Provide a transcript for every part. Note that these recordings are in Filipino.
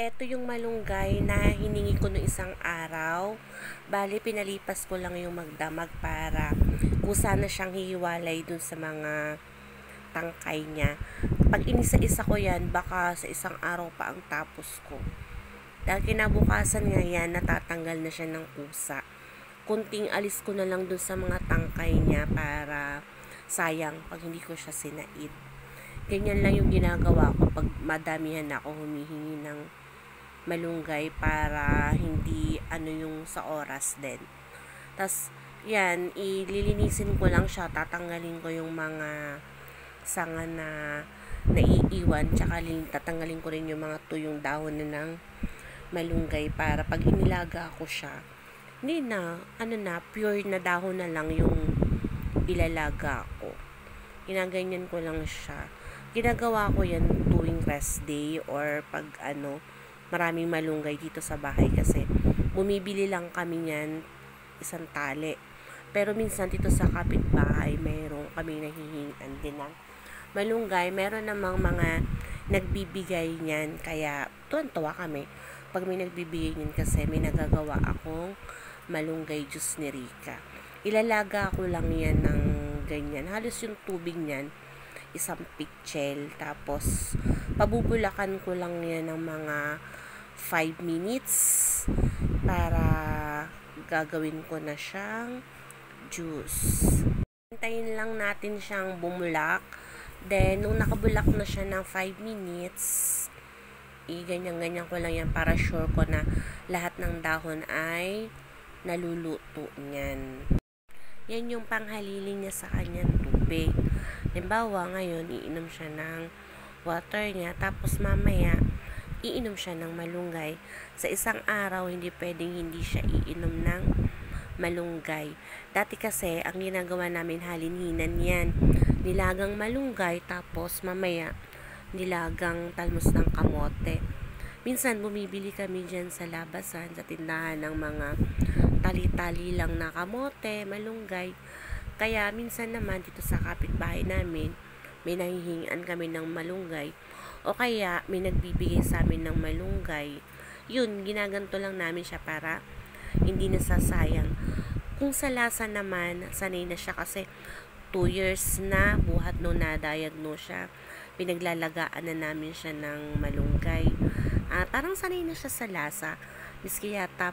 Eto yung malunggay na hiningi ko noong isang araw. Bali, pinalipas ko lang yung magdamag para kung sana siyang hihiwalay dun sa mga tangkay niya. Pag inisa-isa ko yan, baka sa isang araw pa ang tapos ko. Dahil kinabukasan nga yan, natatanggal na siya ng kusa. Kunting alis ko na lang dun sa mga tangkay niya para sayang pag hindi ko siya sinait. Ganyan lang yung ginagawa ko pag madamihan na ako humihingi ng malunggay para hindi yung sa oras din. Tas yan, ililinisin ko lang siya, tatanggalin ko yung mga sanga na naiiwan, tsaka tatanggalin ko rin yung mga tuyong dahon na ng malunggay para pag inilaga ko siya, hindi na, pure na dahon na lang yung ilalaga ko. Ginaganyan ko lang siya. Ginagawa ko yan tuwing rest day or pag maraming malunggay dito sa bahay kasi bumibili lang kami niyan isang tali. Pero minsan dito sa kapitbahay mayroon kami nahihingan din ng malunggay. Meron namang mga nagbibigay niyan kaya tuwan-tuwa kami pag may nagbibigay niyan kasi may nagagawa akong malunggay juice ni Rika. Ilalaga ko lang yan ng ganyan. Halos yung tubig niyan isang pitchel, tapos pabubulakan ko lang yan ng mga 5 minutes para gagawin ko na siyang juice. Hintayin lang natin siyang bumulak. Then, nung nakabulak na siya ng 5 minutes, ganyan-ganyan ko lang yan para sure ko na lahat ng dahon ay naluluto niyan. Yan yung panghaliling niya sa kanyang tubig. Halimbawa, ngayon, iinom siya ng water niya, tapos mamaya, iinom siya ng malunggay. Sa isang araw, hindi pwedeng hindi siya iinom ng malunggay. Dati kasi, ang ginagawa namin halinhinan yan. Nilagang malunggay, tapos mamaya, nilagang talmos ng kamote. Minsan, bumibili kami dyan sa labasan, sa tindahan ng mga tali-tali lang na kamote, malunggay. Kaya minsan naman dito sa kapitbahay namin, may nahihingan kami ng malunggay o kaya may nagbibigay sa amin ng malunggay. Yun, ginaganto lang namin siya para hindi nasasayang. Kung sa lasa naman, sanay na siya kasi 2 years na buhat nung na-diagnose siya. Pinaglalagaan na namin siya ng malunggay. Parang sanay na siya sa lasa. Miski yata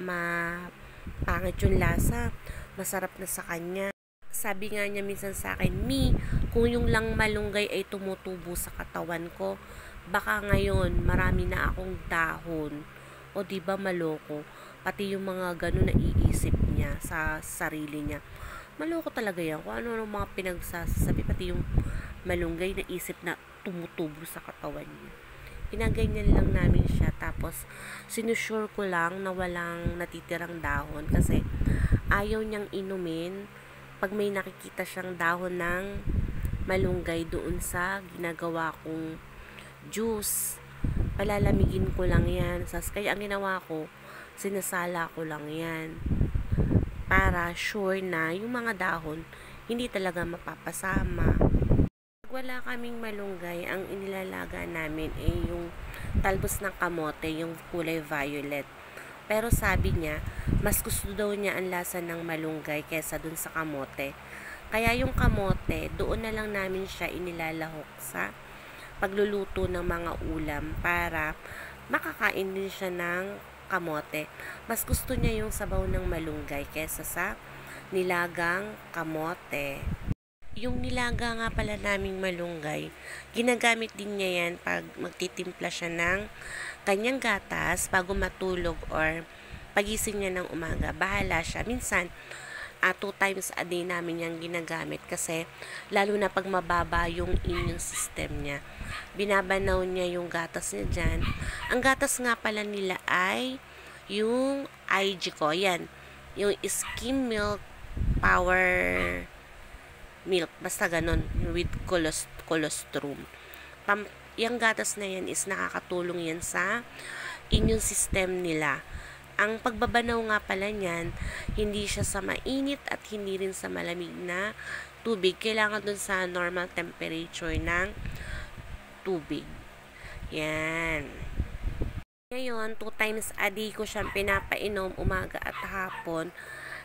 pangit yung lasa, masarap na sa kanya. Sabi nga niya minsan sa akin, Mi, kung yung lang malunggay ay tumutubo sa katawan ko, baka ngayon marami na akong dahon. O diba maloko? Pati yung mga ganun na iisip niya sa sarili niya. Maloko talaga yan. Kung ano mga pinagsasabi, pati yung malunggay na isip na tumutubo sa katawan niya. Ginaganyan lang namin siya. Tapos, sinusure ko lang na walang natitirang dahon kasi ayaw niyang inumin pag may nakikita siyang dahon ng malunggay doon sa ginagawa kong juice. Palalamigin ko lang yan. Kaya ang ginawa ko, sinasala ko lang yan para sure na yung mga dahon hindi talaga mapapasama. Pag wala kaming malunggay, ang inilalaga namin ay yung talbos ng kamote, yung kulay violet. Pero sabi niya, mas gusto daw niya ang lasa ng malunggay kesa dun sa kamote. Kaya yung kamote, doon na lang namin siya inilalahok sa pagluluto ng mga ulam para makakain din siya ng kamote. Mas gusto niya yung sabaw ng malunggay kesa sa nilagang kamote. Yung nilaga nga pala naming malunggay, ginagamit din niya yan pag magtitimpla siya ng kanyang gatas bago matulog or pagising niya ng umaga. Bahala siya. Minsan, 2 times a day namin yung ginagamit kasi lalo na pag mababa yung immune system niya. Binabanaw niya yung gatas niya dyan. Ang gatas nga pala nila ay yung IG ko. Yan. Yung skim milk power milk. Basta ganun. With colostrum. Yung gatas na yan is nakakatulong yan sa immune system nila. Ang pagbabanaw nga pala niyan, hindi siya sa mainit at hindi rin sa malamig na tubig. Kailangan dun sa normal temperature ng tubig. Yan. Ngayon, 2 times a day ko siyang pinapainom, umaga at hapon.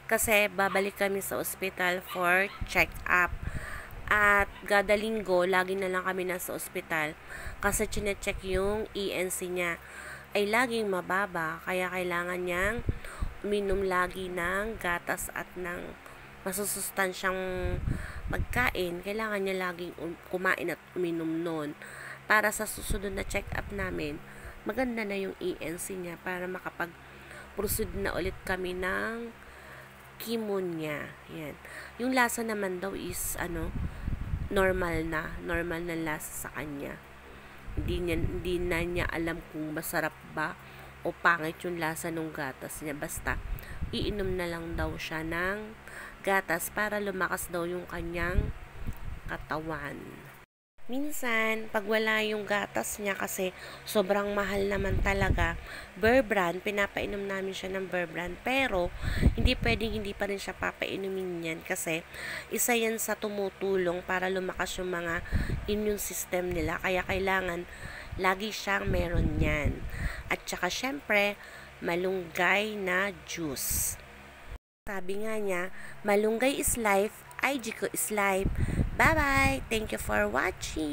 Kasi babalik kami sa ospital for check-up. At kada linggo, lagi na lang kami nasa ospital. Kasi chinecheck yung ENC niya ay laging mababa. Kaya kailangan niyang uminom lagi ng gatas at ng masusustansyang pagkain. Kailangan niya laging kumain at uminom nun. Para sa susunod na check-up namin, maganda na yung ENC niya para makapag-proceed na ulit kami ng chemo niya. Yan. Yung lasa naman daw is normal na lasa sa kanya. Hindi na niya alam kung masarap ba o pangit yung lasa ng gatas niya. Basta iinom na lang daw siya ng gatas para lumakas daw yung kanyang katawan. Minsan, pag wala yung gatas niya kasi sobrang mahal naman talaga, Bear Brand, pinapainom namin siya ng Bear Brand. Pero, hindi pwedeng hindi pa rin siya papainumin yan kasi isa yan sa tumutulong para lumakas yung mga immune system nila. Kaya kailangan lagi siyang meron yan. At saka syempre, malunggay na juice. Sabi nga niya, malunggay is life, IG ko is life. Bye-bye! Thank you for watching!